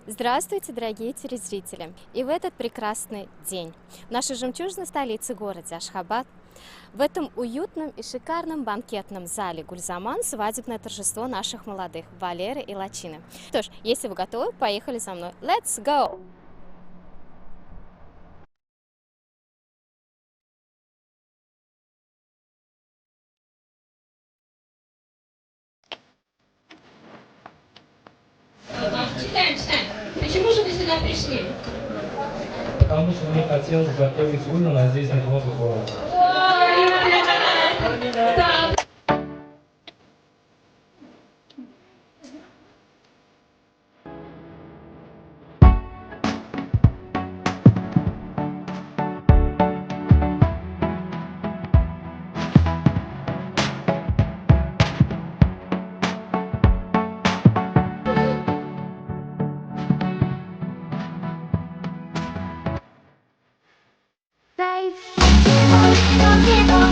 Здравствуйте, дорогие телезрители! И в этот прекрасный день в нашей жемчужной столице городе Ашхабад в этом уютном и шикарном банкетном зале Гульзаман свадебное торжество наших молодых Валеры и Лачины. Что ж, если вы готовы, поехали со мной. Let's go! Читаем, читаем. Почему же вы сюда пришли? Потому что мне хотелось готовить ужин, а здесь немного холодно. Так. Safe.